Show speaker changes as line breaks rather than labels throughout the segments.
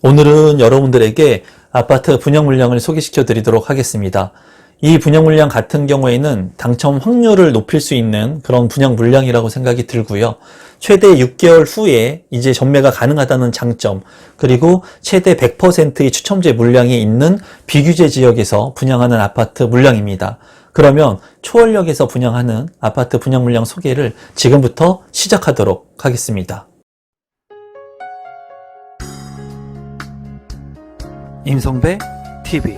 오늘은 여러분들에게 아파트 분양 물량을 소개시켜 드리도록 하겠습니다. 이 분양 물량 같은 경우에는 당첨 확률을 높일 수 있는 그런 분양 물량이라고 생각이 들고요. 최대 6개월 후에 이제 전매가 가능하다는 장점, 그리고 최대 100%의 추첨제 물량이 있는 비규제 지역에서 분양하는 아파트 물량입니다. 그러면 초월역에서 분양하는 아파트 분양 물량 소개를 지금부터 시작하도록 하겠습니다. 임성배 TV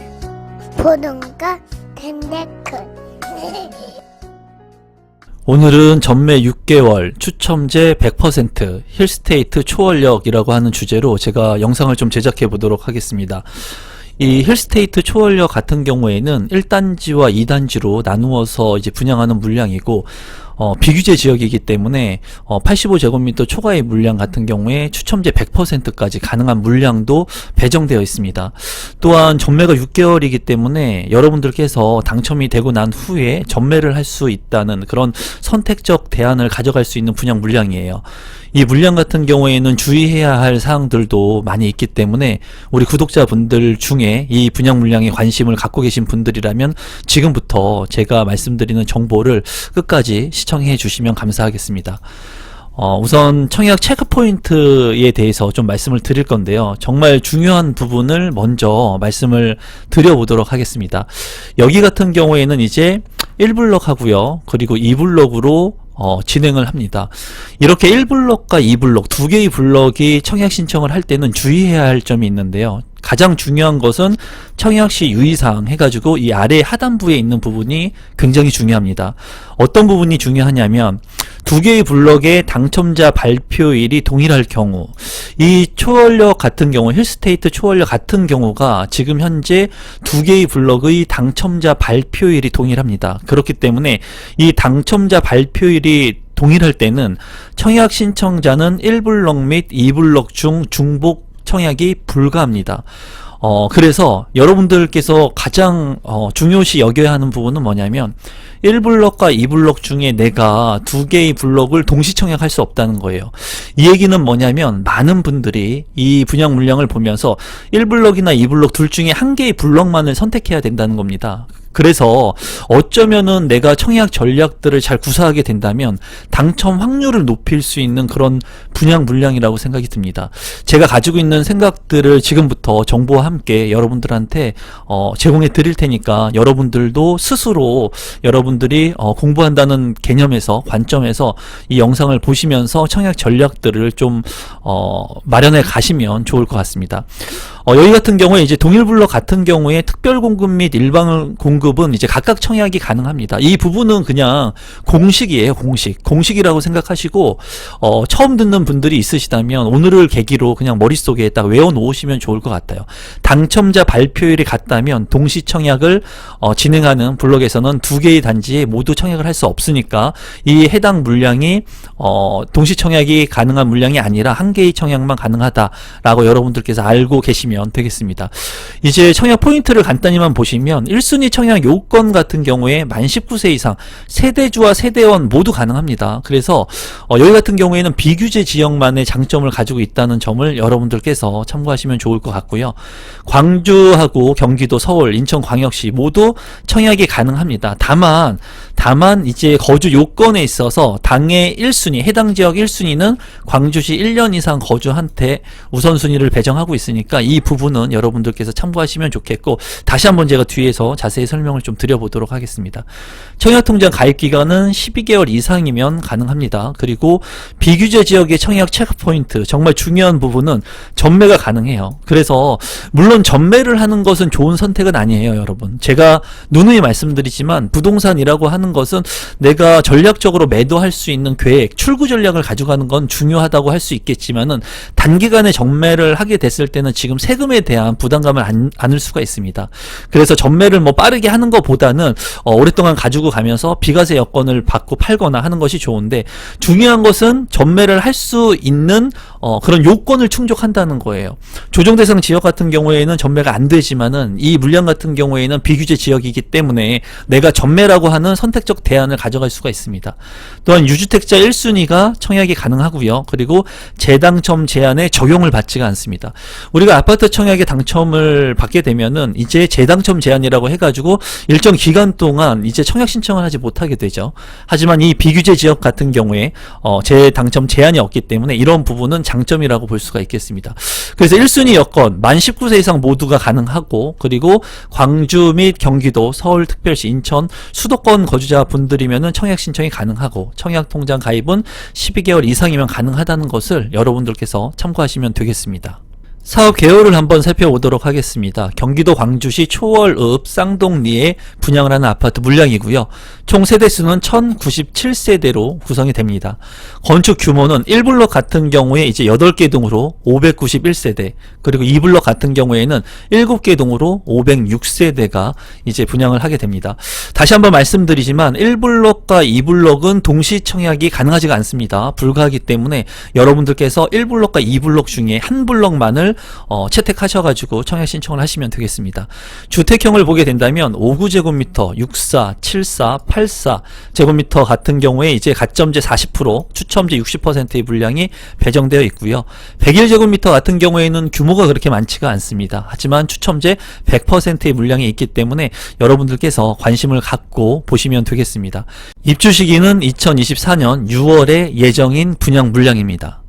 보동과 덴데크
오늘은 전매 6개월, 추첨제 100%, 힐스테이트 초월역이라고 하는 주제로 제가 영상을 좀 제작해 보도록 하겠습니다. 이 힐스테이트 초월역 같은 경우에는 1단지와 2단지로 나누어서 이제 분양하는 물량이고, 비규제 지역이기 때문에 85제곱미터 초과의 물량 같은 경우에 추첨제 100%까지 가능한 물량도 배정되어 있습니다. 또한 전매가 6개월이기 때문에 여러분들께서 당첨이 되고 난 후에 전매를 할 수 있다는 그런 선택적 대안을 가져갈 수 있는 분양 물량이에요. 이 물량 같은 경우에는 주의해야 할 사항들도 많이 있기 때문에 우리 구독자분들 중에 이 분양 물량에 관심을 갖고 계신 분들이라면 지금부터 제가 말씀드리는 정보를 끝까지 시청해 주시면 감사하겠습니다. 우선 청약 체크포인트에 대해서 좀 말씀을 드릴 건데요. 정말 중요한 부분을 먼저 말씀을 드려보도록 하겠습니다. 여기 같은 경우에는 이제 1블럭 하고요. 그리고 2블럭으로 진행을 합니다. 이렇게 1블럭과 2블럭, 두 개의 블럭이 청약 신청을 할 때는 주의해야 할 점이 있는데요. 가장 중요한 것은 청약시 유의사항 해가지고 이 아래 하단부에 있는 부분이 굉장히 중요합니다. 어떤 부분이 중요하냐면 두 개의 블럭의 당첨자 발표일이 동일할 경우, 이 초월역 같은 경우, 힐스테이트 초월역 같은 경우가 지금 현재 두 개의 블럭의 당첨자 발표일이 동일합니다. 그렇기 때문에 이 당첨자 발표일이 동일할 때는 청약 신청자는 1블럭 및 2블럭 중 중복 청약이 불가합니다. 그래서 여러분들께서 가장 중요시 여겨야 하는 부분은 뭐냐면 1블럭과 2블럭 중에 내가 두 개의 블럭을 동시 청약할 수 없다는 거예요. 이 얘기는 뭐냐면 많은 분들이 이 분양 물량을 보면서 1블럭이나 2블럭 둘 중에 한 개의 블럭만을 선택해야 된다는 겁니다. 그래서 어쩌면은 내가 청약 전략들을 잘 구사하게 된다면 당첨 확률을 높일 수 있는 그런 분양 물량이라고 생각이 듭니다. 제가 가지고 있는 생각들을 지금부터 정보와 함께 여러분들한테 제공해 드릴 테니까 여러분들도 스스로 여러분들이 공부한다는 개념에서, 관점에서 이 영상을 보시면서 청약 전략들을 좀 마련해 가시면 좋을 것 같습니다. 여기 같은 경우에 이제 동일 블럭 같은 경우에 특별 공급 및 일반 공급은 이제 각각 청약이 가능합니다. 이 부분은 그냥 공식이에요. 공식이라고 생각하시고 처음 듣는 분들이 있으시다면 오늘을 계기로 그냥 머릿속에 딱 외워 놓으시면 좋을 것 같아요. 당첨자 발표일이 같다면 동시 청약을 진행하는 블럭에서는 두 개의 단지에 모두 청약을 할 수 없으니까 이 해당 물량이 동시 청약이 가능한 물량이 아니라 한 개의 청약만 가능하다라고 여러분들께서 알고 계시면 되겠습니다. 이제 청약 포인트를 간단히만 보시면 1순위 청약 요건 같은 경우에 만 19세 이상 세대주와 세대원 모두 가능합니다. 그래서 여기 같은 경우에는 비규제 지역만의 장점을 가지고 있다는 점을 여러분들께서 참고하시면 좋을 것 같고요. 광주하고 경기도, 서울, 인천광역시 모두 청약이 가능합니다. 다만 이제 거주 요건에 있어서 당의 1순위, 해당 지역 1순위는 광주시 1년 이상 거주한 테 우선순위를 배정하고 있으니까 이 부분은 여러분들께서 참고하시면 좋겠고, 다시 한번 제가 뒤에서 자세히 설명을 좀 드려보도록 하겠습니다. 청약통장 가입기간은 12개월 이상이면 가능합니다. 그리고 비규제 지역의 청약 체크포인트, 정말 중요한 부분은 전매가 가능해요. 그래서 물론 전매를 하는 것은 좋은 선택은 아니에요, 여러분. 제가 누누이 말씀드리지만 부동산이라고 하는 것은 내가 전략적으로 매도할 수 있는 계획, 출구 전략을 가져가는 건 중요하다고 할 수 있겠지만은 단기간에 전매를 하게 됐을 때는 지금 세금에 대한 부담감을 안을 수가 있습니다. 그래서 전매를 뭐 빠르게 하는 것보다는 오랫동안 가지고 가면서 비과세 여건을 받고 팔거나 하는 것이 좋은데, 중요한 것은 전매를 할 수 있는 그런 요건을 충족한다는 거예요. 조정대상 지역 같은 경우에는 전매가 안 되지만은 이 물량 같은 경우에는 비규제 지역이기 때문에 내가 전매라고 하는 선택적 대안을 가져갈 수가 있습니다. 또한 유주택자 1순위가 청약이 가능하고요. 그리고 재당첨 제한에 적용을 받지가 않습니다. 우리가 아파트 청약에 당첨을 받게 되면은 이제 재당첨 제한이라고 해가지고 일정 기간 동안 이제 청약 신청을 하지 못하게 되죠. 하지만 이 비규제 지역 같은 경우에 재당첨 제한이 없기 때문에 이런 부분은 장점이라고 볼 수가 있겠습니다. 그래서 1순위 여건 만 19세 이상 모두가 가능하고, 그리고 광주 및 경기도, 서울특별시, 인천 수도권 거주자 분들이면은 청약 신청이 가능하고, 청약 통장 가입은 12개월 이상이면 가능하다는 것을 여러분들께서 참고하시면 되겠습니다. 사업 개요를 한번 살펴보도록 하겠습니다. 경기도 광주시 초월읍 쌍동리에 분양을 하는 아파트 물량이고요. 총 세대수는 1097세대로 구성이 됩니다. 건축 규모는 1블럭 같은 경우에 이제 8개 동으로 591세대, 그리고 2블럭 같은 경우에는 7개 동으로 506세대가 이제 분양을 하게 됩니다. 다시 한번 말씀드리지만 1블럭과 2블럭은 동시 청약이 가능하지가 않습니다. 불가하기 때문에 여러분들께서 1블럭과 2블럭 중에 한 블럭만을 채택하셔가지고 청약 신청을 하시면 되겠습니다. 주택형을 보게 된다면 5구제곱미터, 64, 74, 84 제곱미터 같은 경우에 이제 가점제 40%, 추첨제 60%의 물량이 배정되어 있고요. 101제곱미터 같은 경우에는 규모가 그렇게 많지가 않습니다. 하지만 추첨제 100%의 물량이 있기 때문에 여러분들께서 관심을 갖고 보시면 되겠습니다. 입주 시기는 2024년 6월에 예정인 분양 물량입니다.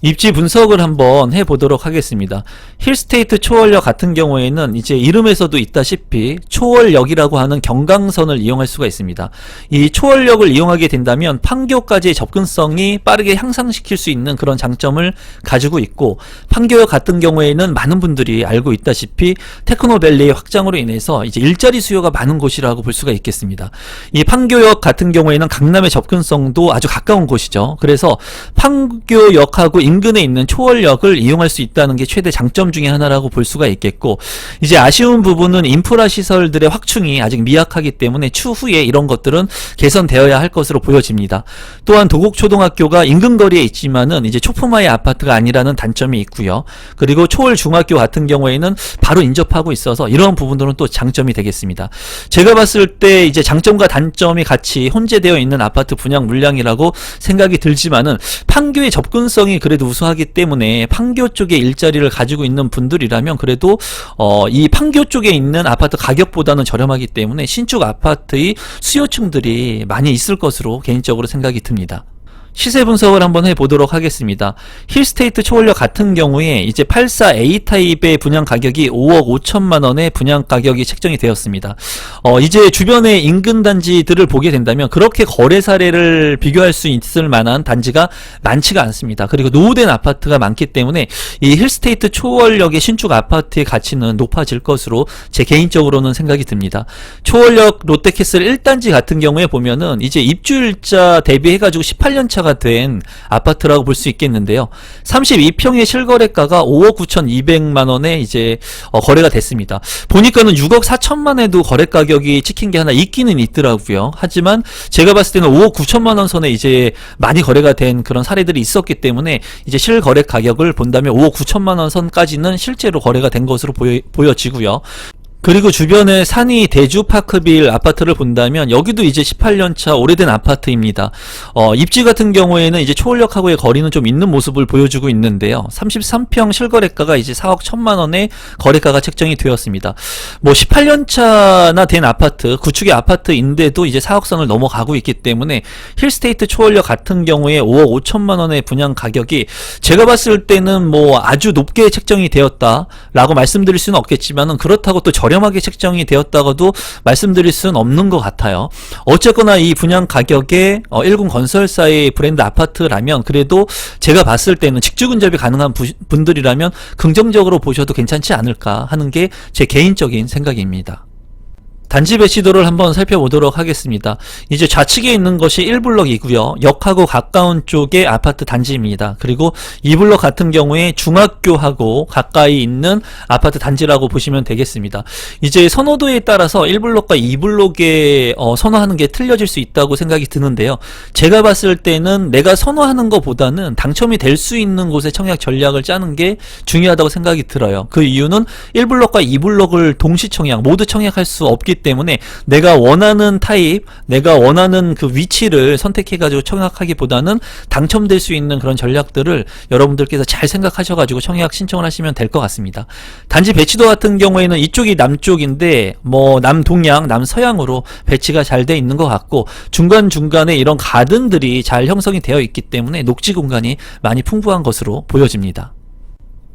입지 분석을 한번 해보도록 하겠습니다. 힐스테이트 초월역 같은 경우에는 이제 이름에서도 있다시피 초월역이라고 하는 경강선을 이용할 수가 있습니다. 이 초월역을 이용하게 된다면 판교까지의 접근성이 빠르게 향상시킬 수 있는 그런 장점을 가지고 있고, 판교역 같은 경우에는 많은 분들이 알고 있다시피 테크노밸리의 확장으로 인해서 이제 일자리 수요가 많은 곳이라고 볼 수가 있겠습니다. 이 판교역 같은 경우에는 강남의 접근성도 아주 가까운 곳이죠. 그래서 판교역하고 인근에 있는 초월역을 이용할 수 있다는 게 최대 장점 중에 하나라고 볼 수가 있겠고, 이제 아쉬운 부분은 인프라 시설들의 확충이 아직 미약하기 때문에 추후에 이런 것들은 개선되어야 할 것으로 보여집니다. 또한 도곡초등학교가 인근 거리에 있지만은 이제 초품화의 아파트가 아니라는 단점이 있고요. 그리고 초월중학교 같은 경우에는 바로 인접하고 있어서 이런 부분들은 또 장점이 되겠습니다. 제가 봤을 때 이제 장점과 단점이 같이 혼재되어 있는 아파트 분양 물량이라고 생각이 들지만은 판교의 접근성이 그래도 우수하기 때문에 판교 쪽에 일자리를 가지고 있는 분들이라면 그래도 이 판교 쪽에 있는 아파트 가격보다는 저렴하기 때문에 신축 아파트의 수요층들이 많이 있을 것으로 개인적으로 생각이 듭니다. 시세 분석을 한번 해보도록 하겠습니다. 힐스테이트 초월역 같은 경우에 이제 84A 타입의 분양 가격이 5억 5천만 원의 분양 가격이 책정이 되었습니다. 이제 주변의 인근 단지들을 보게 된다면 그렇게 거래 사례를 비교할 수 있을 만한 단지가 많지가 않습니다. 그리고 노후된 아파트가 많기 때문에 이 힐스테이트 초월역의 신축 아파트의 가치는 높아질 것으로 제 개인적으로는 생각이 듭니다. 초월역 롯데캐슬 1단지 같은 경우에 보면은 이제 입주일자 대비해가지고 18년차 된 아파트라고 볼 수 있겠는데요. 32평의 실거래가가 5억 9,200만 원에 이제 거래가 됐습니다. 보니까는 6억 4천만 원에도 거래 가격이 찍힌 게 하나 있기는 있더라고요. 하지만 제가 봤을 때는 5억 9천만 원 선에 이제 많이 거래가 된 그런 사례들이 있었기 때문에 이제 실거래 가격을 본다면 5억 9천만 원 선까지는 실제로 거래가 된 것으로 보여지고요. 그리고 주변에 산이 대주파크빌 아파트를 본다면 여기도 이제 18년차 오래된 아파트입니다. 입지 같은 경우에는 이제 초월역하고의 거리는 좀 있는 모습을 보여주고 있는데요. 33평 실거래가가 이제 4억 1천만 원의 거래가가 책정이 되었습니다. 뭐 18년차나 된 아파트, 구축의 아파트인데도 이제 4억 선을 넘어가고 있기 때문에 힐스테이트 초월역 같은 경우에 5억 5천만 원의 분양 가격이 제가 봤을 때는 뭐 아주 높게 책정이 되었다라고 말씀드릴 수는 없겠지만은 그렇다고 또 저렴하게 책정이 되었다고도 말씀드릴 수는 없는 것 같아요. 어쨌거나 이 분양 가격에 1군 건설사의 브랜드 아파트라면 그래도 제가 봤을 때는 직주 근접이 가능한 분들이라면 긍정적으로 보셔도 괜찮지 않을까 하는 게 제 개인적인 생각입니다. 단지 배치도를 한번 살펴보도록 하겠습니다. 이제 좌측에 있는 것이 1블럭이고요. 역하고 가까운 쪽의 아파트 단지입니다. 그리고 2블럭 같은 경우에 중학교하고 가까이 있는 아파트 단지라고 보시면 되겠습니다. 이제 선호도에 따라서 1블럭과 2블럭에 선호하는 게 틀려질 수 있다고 생각이 드는데요. 제가 봤을 때는 내가 선호하는 것보다는 당첨이 될 수 있는 곳에 청약 전략을 짜는 게 중요하다고 생각이 들어요. 그 이유는 1블럭과 2블럭을 동시 청약, 모두 청약할 수 없기 때문에 내가 원하는 타입, 내가 원하는 그 위치를 선택해가지고 청약하기보다는 당첨될 수 있는 그런 전략들을 여러분들께서 잘 생각하셔가지고 청약 신청을 하시면 될 것 같습니다. 단지 배치도 같은 경우에는 이쪽이 남쪽인데 뭐 남동양, 남서양으로 배치가 잘 돼 있는 것 같고 중간중간에 이런 가든들이 잘 형성이 되어 있기 때문에 녹지 공간이 많이 풍부한 것으로 보여집니다.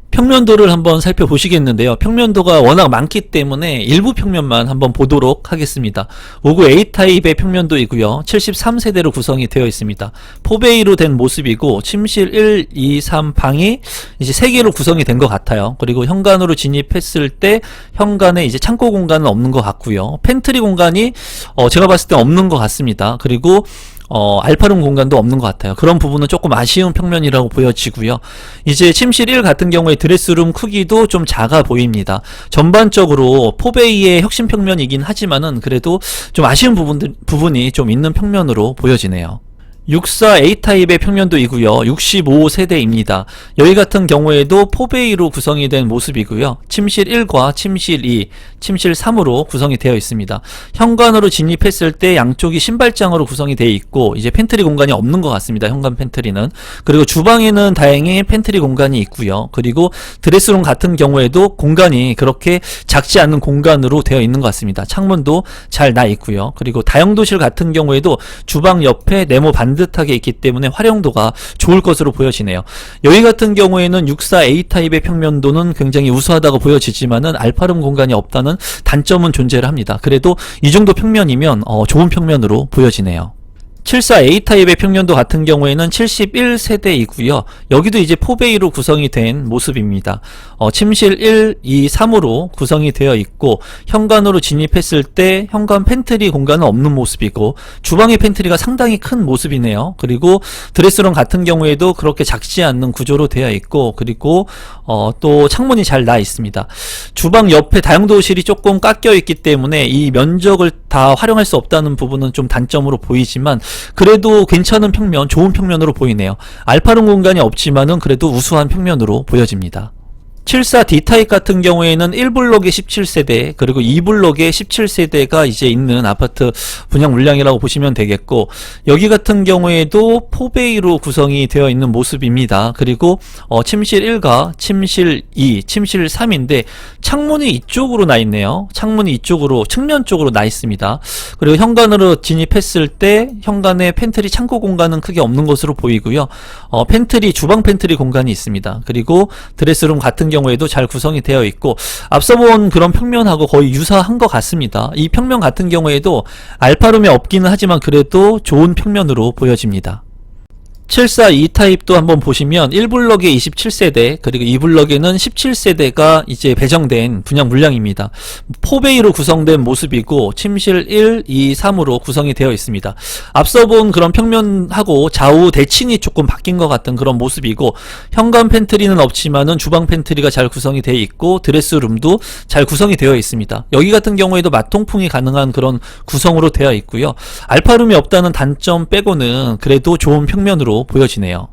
평면도를 한번 살펴보시겠는데요. 평면도가 워낙 많기 때문에 일부 평면만 한번 보도록 하겠습니다. 59 A타입의 평면도이고요. 73세대로 구성이 되어 있습니다. 포베이로 된 모습이고 침실 1, 2, 3 방이 이제 3개로 구성이 된 것 같아요. 그리고 현관으로 진입했을 때 현관에 이제 창고 공간은 없는 것 같고요. 팬트리 공간이 제가 봤을 때 없는 것 같습니다. 그리고 알파룸 공간도 없는 것 같아요. 그런 부분은 조금 아쉬운 평면이라고 보여지고요. 이제 침실 1 같은 경우에 드레스룸 크기도 좀 작아 보입니다. 전반적으로 포베이의 혁신 평면이긴 하지만은 그래도 좀 아쉬운 부분이 좀 있는 평면으로 보여지네요. 64 A타입의 평면도이고요. 65세대입니다. 여기 같은 경우에도 포베이로 구성이 된 모습이고요. 침실 1과 침실 2, 침실 3으로 구성이 되어 있습니다. 현관으로 진입했을 때 양쪽이 신발장으로 구성이 되어 있고 이제 팬트리 공간이 없는 것 같습니다. 현관 팬트리는. 그리고 주방에는 다행히 팬트리 공간이 있고요. 그리고 드레스룸 같은 경우에도 공간이 그렇게 작지 않은 공간으로 되어 있는 것 같습니다. 창문도 잘 나 있고요. 그리고 다용도실 같은 경우에도 주방 옆에 네모 반듯하게 있기 때문에 활용도가 좋을 것으로 보여지네요. 여기 같은 경우에는 64 A타입의 평면도는 굉장히 우수하다고 보여지지만은 알파룸 공간이 없다는 단점은 존재를 합니다. 그래도 이 정도 평면이면 좋은 평면으로 보여지네요. 74 A타입의 평면도 같은 경우에는 71세대이고요. 여기도 이제 포베이로 구성이 된 모습입니다. 침실 1, 2, 3으로 구성이 되어 있고 현관으로 진입했을 때 현관 팬트리 공간은 없는 모습이고 주방의 팬트리가 상당히 큰 모습이네요. 그리고 드레스룸 같은 경우에도 그렇게 작지 않는 구조로 되어 있고 그리고 또 창문이 잘 나 있습니다. 주방 옆에 다용도실이 조금 깎여 있기 때문에 이 면적을 다 활용할 수 없다는 부분은 좀 단점으로 보이지만 그래도 괜찮은 평면, 좋은 평면으로 보이네요. 알파룸 공간이 없지만은 그래도 우수한 평면으로 보여집니다. 74 D타입 같은 경우에는 1블럭에 17세대 그리고 2블럭에 17세대가 이제 있는 아파트 분양 물량이라고 보시면 되겠고 여기 같은 경우에도 포베이로 구성이 되어 있는 모습입니다. 그리고 침실 1과 침실 2, 침실 3인데 창문이 이쪽으로 나 있네요. 창문이 이쪽으로 측면 쪽으로 나 있습니다. 그리고 현관으로 진입했을 때 현관에 팬트리 창고 공간은 크게 없는 것으로 보이고요. 팬트리 주방 팬트리 공간이 있습니다. 그리고 드레스룸 같은 경우에도 잘 구성이 되어 있고 앞서 본 그런 평면하고 거의 유사한 것 같습니다. 이 평면 같은 경우에도 알파룸이 없기는 하지만 그래도 좋은 평면으로 보여집니다. 74 E타입도 한번 보시면 1블럭에 27세대 그리고 2블럭에는 17세대가 이제 배정된 분양 물량입니다. 포베이로 구성된 모습이고 침실 1, 2, 3으로 구성이 되어 있습니다. 앞서 본 그런 평면하고 좌우 대칭이 조금 바뀐 것 같은 그런 모습이고 현관 팬트리는 없지만은 주방 팬트리가 잘 구성이 되어 있고 드레스룸도 잘 구성이 되어 있습니다. 여기 같은 경우에도 마통풍이 가능한 그런 구성으로 되어 있고요. 알파룸이 없다는 단점 빼고는 그래도 좋은 평면으로 보여지네요.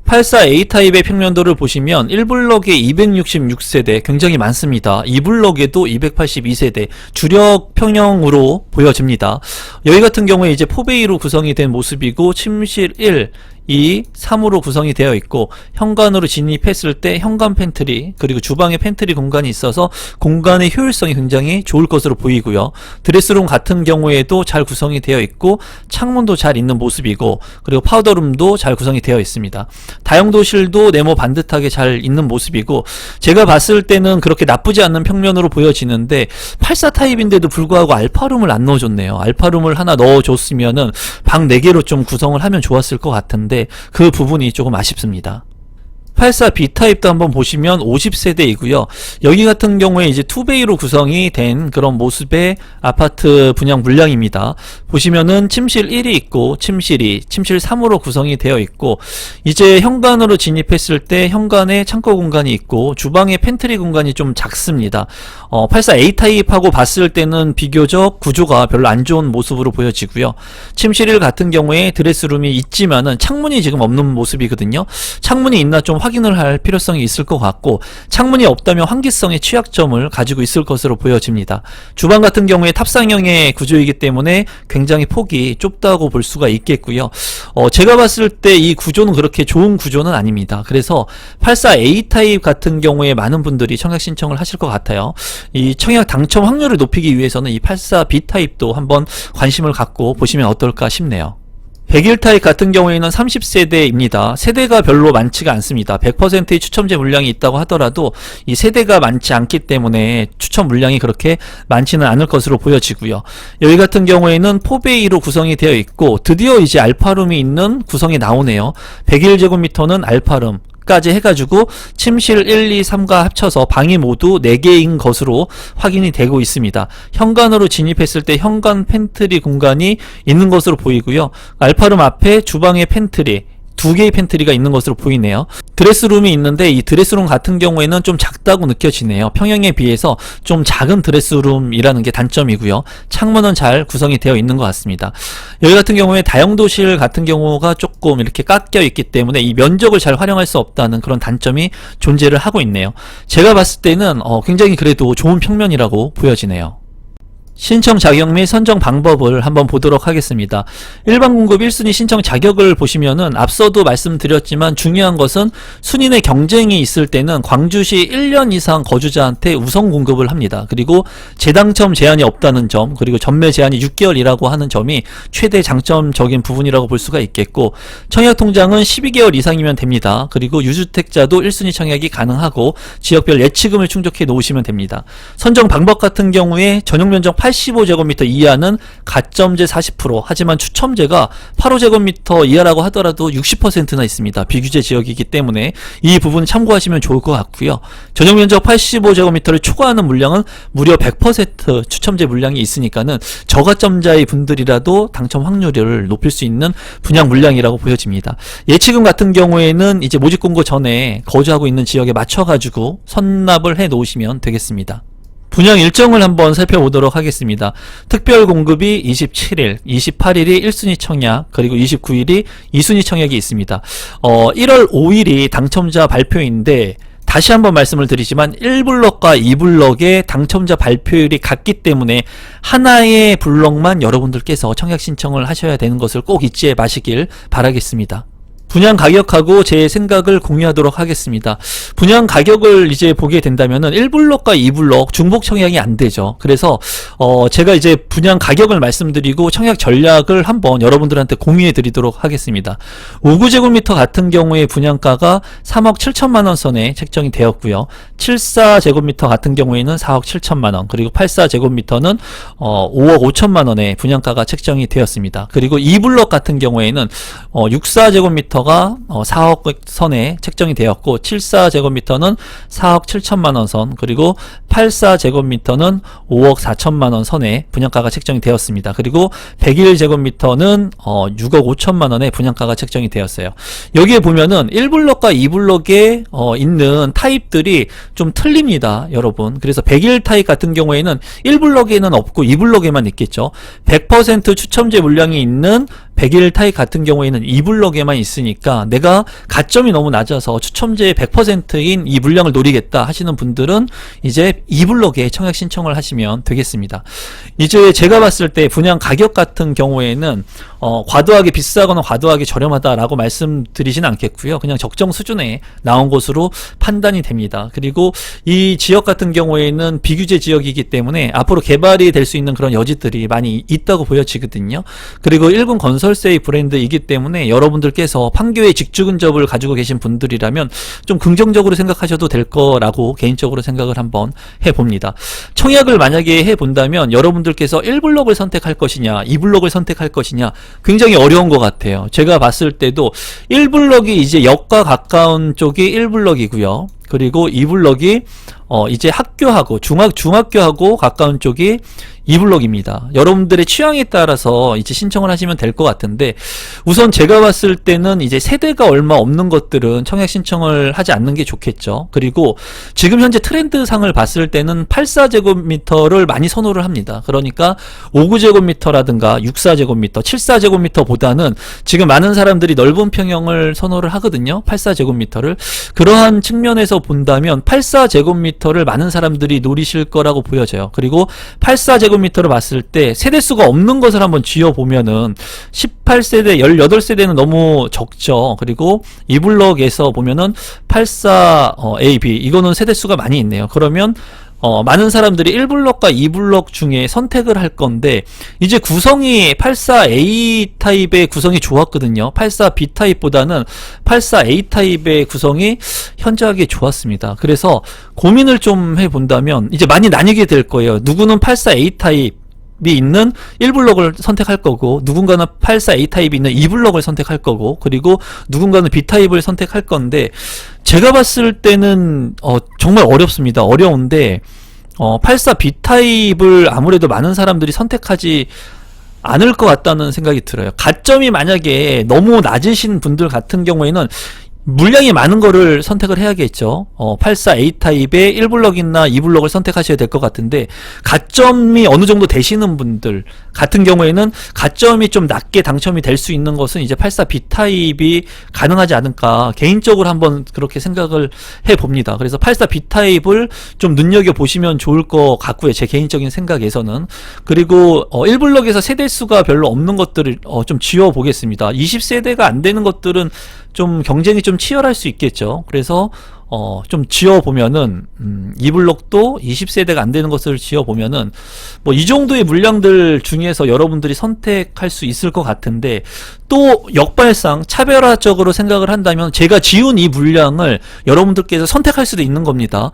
84 A타입의 평면도를 보시면 1블럭에 266세대 굉장히 많습니다. 2블럭에도 282세대 주력 평형으로 보여집니다. 여기 같은 경우에 이제 포베이로 구성이 된 모습이고 침실 1, 2, 3으로 구성이 되어 있고 현관으로 진입했을 때 현관 팬트리 그리고 주방에 팬트리 공간이 있어서 공간의 효율성이 굉장히 좋을 것으로 보이고요. 드레스룸 같은 경우에도 잘 구성이 되어 있고 창문도 잘 있는 모습이고 그리고 파우더룸도 잘 구성이 되어 있습니다. 다용도실도 네모 반듯하게 잘 있는 모습이고 제가 봤을 때는 그렇게 나쁘지 않는 평면으로 보여지는데 84 타입인데도 불구하고 알파룸을 안 넣어줬네요. 알파룸을 하나 넣어줬으면은 방 4개로 좀 구성을 하면 좋았을 것 같은데 그 부분이 조금 아쉽습니다. 84 B타입도 한번 보시면 50세대이고요. 여기 같은 경우에 이제 투베이로 구성이 된 그런 모습의 아파트 분양 물량입니다. 보시면은 침실 1이 있고 침실 2, 침실 3으로 구성이 되어 있고, 이제 현관으로 진입했을 때 현관에 창고 공간이 있고 주방에 팬트리 공간이 좀 작습니다. 84 A타입하고 봤을 때는 비교적 구조가 별로 안 좋은 모습으로 보여지고요. 침실 1 같은 경우에 드레스룸이 있지만은 창문이 지금 없는 모습이거든요. 창문이 있나 좀 확인을 할 필요성이 있을 것 같고, 창문이 없다면 환기성의 취약점을 가지고 있을 것으로 보여집니다. 주방 같은 경우에 탑상형의 구조이기 때문에 굉장히 폭이 좁다고 볼 수가 있겠고요. 제가 봤을 때 이 구조는 그렇게 좋은 구조는 아닙니다. 그래서 84A 타입 같은 경우에 많은 분들이 청약 신청을 하실 것 같아요. 이 청약 당첨 확률을 높이기 위해서는 이 84B 타입도 한번 관심을 갖고 보시면 어떨까 싶네요. 101 타입 같은 경우에는 30세대입니다. 세대가 별로 많지가 않습니다. 100%의 추첨제 물량이 있다고 하더라도 이 세대가 많지 않기 때문에 추첨 물량이 그렇게 많지는 않을 것으로 보여지고요. 여기 같은 경우에는 4베이로 구성이 되어 있고 드디어 이제 알파룸이 있는 구성이 나오네요. 101제곱미터는 알파룸 까지 해가지고 침실 1, 2, 3과 합쳐서 방이 모두 4개인 것으로 확인이 되고 있습니다. 현관으로 진입했을 때 현관 팬트리 공간이 있는 것으로 보이고요. 알파룸 앞에 주방에 팬트리, 2개의 팬트리가 있는 것으로 보이네요. 드레스룸이 있는데 이 드레스룸 같은 경우에는 좀 작다고 느껴지네요. 평형에 비해서 좀 작은 드레스룸이라는 게 단점이고요. 창문은 잘 구성이 되어 있는 것 같습니다. 여기 같은 경우에 다용도실 같은 경우가 조금 이렇게 깎여 있기 때문에 이 면적을 잘 활용할 수 없다는 그런 단점이 존재를 하고 있네요. 제가 봤을 때는 굉장히 그래도 좋은 평면이라고 보여지네요. 신청 자격 및 선정 방법을 한번 보도록 하겠습니다. 일반 공급 1순위 신청 자격을 보시면은 앞서도 말씀드렸지만 중요한 것은 순위 내 경쟁이 있을 때는 광주시 1년 이상 거주자한테 우선 공급을 합니다. 그리고 재당첨 제한이 없다는 점, 그리고 전매 제한이 6개월이라고 하는 점이 최대 장점적인 부분이라고 볼 수가 있겠고, 청약 통장은 12개월 이상이면 됩니다. 그리고 유주택자도 1순위 청약이 가능하고 지역별 예치금을 충족해 놓으시면 됩니다. 선정 방법 같은 경우에 전용 면적 85제곱미터 이하는 가점제 40%, 하지만 추첨제가 85제곱미터 이하라고 하더라도 60%나 있습니다. 비규제 지역이기 때문에 이 부분 참고하시면 좋을 것 같고요. 전용 면적 85제곱미터를 초과하는 물량은 무려 100% 추첨제 물량이 있으니까는 저가점자의 분들이라도 당첨 확률을 높일 수 있는 분양 물량이라고 보여집니다. 예치금 같은 경우에는 이제 모집 공고 전에 거주하고 있는 지역에 맞춰가지고 선납을 해 놓으시면 되겠습니다. 분양 일정을 한번 살펴보도록 하겠습니다. 특별 공급이 27일, 28일이 1순위 청약, 그리고 29일이 2순위 청약이 있습니다. 1월 5일이 당첨자 발표인데, 다시 한번 말씀을 드리지만 1블럭과 2블럭의 당첨자 발표율이 같기 때문에 하나의 블럭만 여러분들께서 청약 신청을 하셔야 되는 것을 꼭 잊지 마시길 바라겠습니다. 분양 가격하고 제 생각을 공유하도록 하겠습니다. 분양 가격을 이제 보게 된다면은 1블럭과 2블럭 중복 청약이 안 되죠. 그래서 제가 이제 분양 가격을 말씀드리고 청약 전략을 한번 여러분들한테 공유해 드리도록 하겠습니다. 59제곱미터 같은 경우에 분양가가 3억 7천만 원 선에 책정이 되었고요. 74제곱미터 같은 경우에는 4억 7천만 원, 그리고 84제곱미터는 5억 5천만 원의 분양가가 책정이 되었습니다. 그리고 2블럭 같은 경우에는 64제곱미터가 4억 선에 책정이 되었고, 74제곱미터는 4억 7천만 원 선, 그리고 84제곱미터는 5억 4천만 원 선에 분양가가 책정이 되었습니다. 그리고 101제곱미터는 6억 5천만 원의 분양가가 책정이 되었어요. 여기에 보면은 1블럭과 2블럭에 있는 타입들이 좀 틀립니다, 여러분. 그래서 101 타입 같은 경우에는 1블럭에는 없고 2블럭에만 있겠죠. 100% 추첨제 물량이 있는 101 타입 같은 경우에는 2블럭에만 있으니까 내가 가점이 너무 낮아서 추첨제의 100%인 이 물량을 노리겠다 하시는 분들은 이제 2블럭에 청약 신청을 하시면 되겠습니다. 이제 제가 봤을 때 분양 가격 같은 경우에는 과도하게 비싸거나 과도하게 저렴하다라고 말씀드리진 않겠고요. 그냥 적정 수준에 나온 것으로 판단이 됩니다. 그리고 이 지역 같은 경우에는 비규제 지역이기 때문에 앞으로 개발이 될 수 있는 그런 여지들이 많이 있다고 보여지거든요. 그리고 1군 건설세의 브랜드이기 때문에 여러분들께서 판교에 직주 근접을 가지고 계신 분들이라면 좀 긍정적으로 생각하셔도 될 거라고 개인적으로 생각을 한번 해봅니다. 청약을 만약에 해본다면 여러분들께서 1블럭을 선택할 것이냐 2블럭을 선택할 것이냐 굉장히 어려운 것 같아요. 제가 봤을 때도 1블럭이 이제 역과 가까운 쪽이 1블럭이고요. 그리고 2블럭이 이제 학교하고 중학교하고 가까운 쪽이 2블럭입니다. 여러분들의 취향에 따라서 이제 신청을 하시면 될 것 같은데, 우선 제가 봤을 때는 이제 세대가 얼마 없는 것들은 청약 신청을 하지 않는 게 좋겠죠. 그리고 지금 현재 트렌드상을 봤을 때는 84제곱미터를 많이 선호를 합니다. 그러니까 59제곱미터라든가 64제곱미터, 74제곱미터보다는 지금 많은 사람들이 넓은 평형을 선호를 하거든요. 84제곱미터를. 그러한 측면에서 본다면 84제곱미터를 많은 사람들이 노리실 거라고 보여져요. 그리고 84제곱미터를 봤을 때 세대수가 없는 것을 한번 쥐어보면은 18세대, 18세대는 너무 적죠. 그리고 2블럭에서 보면은 84AB, 이거는 세대수가 많이 있네요. 그러면 많은 사람들이 1블럭과 2블럭 중에 선택을 할 건데, 이제 구성이 84A 타입의 구성이 좋았거든요. 84B 타입보다는 84A 타입의 구성이 현저하게 좋았습니다. 그래서 고민을 좀 해본다면 이제 많이 나뉘게 될 거예요. 누구는 84A 타입 이 있는 1블럭을 선택할 거고, 누군가는 84A 타입이 있는 2블럭을 선택할 거고, 그리고 누군가는 B타입을 선택할 건데, 제가 봤을 때는 정말 어렵습니다. 어려운데 84B 타입을 아무래도 많은 사람들이 선택하지 않을 것 같다는 생각이 들어요. 가점이 만약에 너무 낮으신 분들 같은 경우에는 물량이 많은 거를 선택을 해야겠죠. 84A 타입의 1블럭이나 2블럭을 선택하셔야 될 것 같은데, 가점이 어느 정도 되시는 분들 같은 경우에는 가점이 좀 낮게 당첨이 될 수 있는 것은 이제 84B 타입이 가능하지 않을까, 개인적으로 한번 그렇게 생각을 해봅니다. 그래서 84B 타입을 좀 눈여겨보시면 좋을 것 같고요, 제 개인적인 생각에서는. 그리고 1블럭에서 세대수가 별로 없는 것들을 좀 지워보겠습니다. 20세대가 안 되는 것들은 좀 경쟁이 좀 치열할 수 있겠죠. 그래서 좀 지어보면은 2블럭도 20세대가 안 되는 것을 지어보면은 뭐 이 정도의 물량들 중에서 여러분들이 선택할 수 있을 것 같은데, 또 역발상 차별화적으로 생각을 한다면 제가 지운 이 물량을 여러분들께서 선택할 수도 있는 겁니다.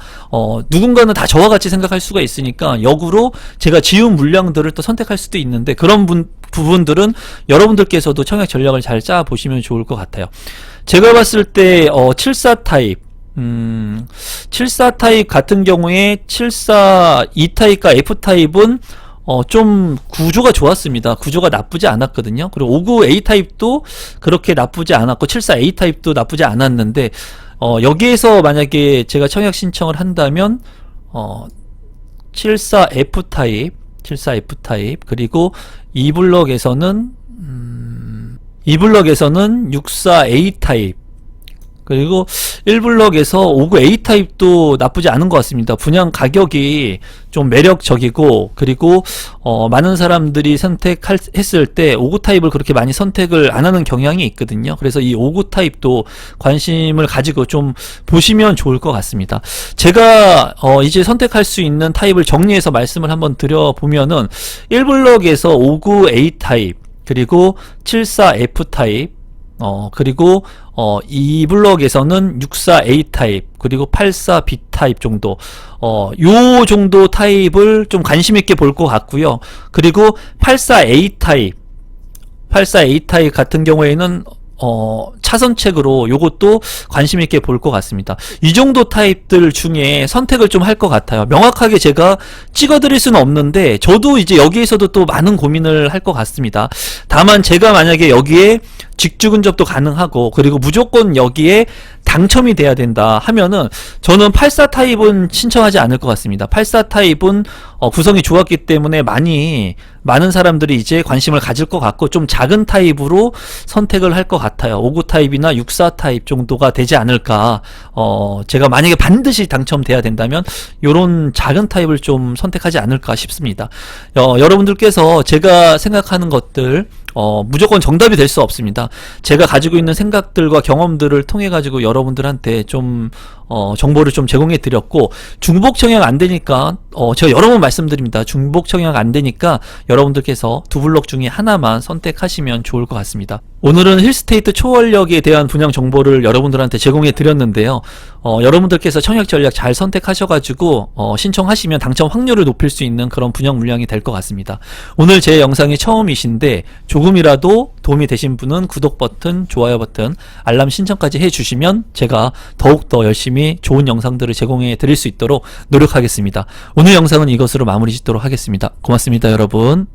누군가는 다 저와 같이 생각할 수가 있으니까 역으로 제가 지운 물량들을 또 선택할 수도 있는데, 그런 부분들은 여러분들께서도 청약 전략을 잘 짜 보시면 좋을 것 같아요. 제가 봤을 때 74 타입 74 타입 같은 경우에 74E 타입과 F 타입은 좀 구조가 좋았습니다. 구조가 나쁘지 않았거든요. 그리고 59A 타입도 그렇게 나쁘지 않았고 74A 타입도 나쁘지 않았는데, 여기에서 만약에 제가 청약 신청을 한다면 74F 타입 74F 타입, 그리고 2블럭에서는 64A 타입, 그리고 1블럭에서 59A 타입도 나쁘지 않은 것 같습니다. 분양 가격이 좀 매력적이고, 그리고 많은 사람들이 선택했을 때 59 타입을 그렇게 많이 선택을 안 하는 경향이 있거든요. 그래서 이 59 타입도 관심을 가지고 좀 보시면 좋을 것 같습니다. 제가 이제 선택할 수 있는 타입을 정리해서 말씀을 한번 드려보면은 1블럭에서 59A 타입, 그리고 74F 타입, 그리고 2블럭에서는 64A 타입, 그리고 84B 타입 정도, 요 정도 타입을 좀 관심있게 볼 것 같고요. 그리고 84A 타입 같은 경우에는 차선책으로 요것도 관심있게 볼 것 같습니다. 이 정도 타입들 중에 선택을 좀 할 것 같아요. 명확하게 제가 찍어드릴 수는 없는데, 저도 이제 여기에서도 또 많은 고민을 할 것 같습니다. 다만 제가 만약에 여기에 직주 근접도 가능하고, 그리고 무조건 여기에 당첨이 돼야 된다 하면은 저는 84 타입은 신청하지 않을 것 같습니다. 84 타입은 구성이 좋았기 때문에 많은 사람들이 이제 관심을 가질 것 같고, 좀 작은 타입으로 선택을 할 것 같아요. 59 타입이나 64 타입 정도가 되지 않을까. 제가 만약에 반드시 당첨돼야 된다면 요런 작은 타입을 좀 선택하지 않을까 싶습니다. 여러분들께서 제가 생각하는 것들 무조건 정답이 될 수 없습니다. 제가 가지고 있는 생각들과 경험들을 통해 가지고 여러분들한테 좀 정보를 좀 제공해 드렸고, 중복 청약 안 되니까 제가 여러 번 말씀드립니다. 중복 청약 안 되니까 여러분들께서 두 블럭 중에 하나만 선택하시면 좋을 것 같습니다. 오늘은 힐스테이트 초월역에 대한 분양 정보를 여러분들한테 제공해 드렸는데요. 여러분들께서 청약 전략 잘 선택하셔가지고 신청하시면 당첨 확률을 높일 수 있는 그런 분양 물량이 될 것 같습니다. 오늘 제 영상이 처음이신데 조금이라도 도움이 되신 분은 구독 버튼, 좋아요 버튼, 알람 신청까지 해주시면 제가 더욱더 열심히 좋은 영상들을 제공해 드릴 수 있도록 노력하겠습니다. 오늘 영상은 이것으로 마무리 짓도록 하겠습니다. 고맙습니다, 여러분.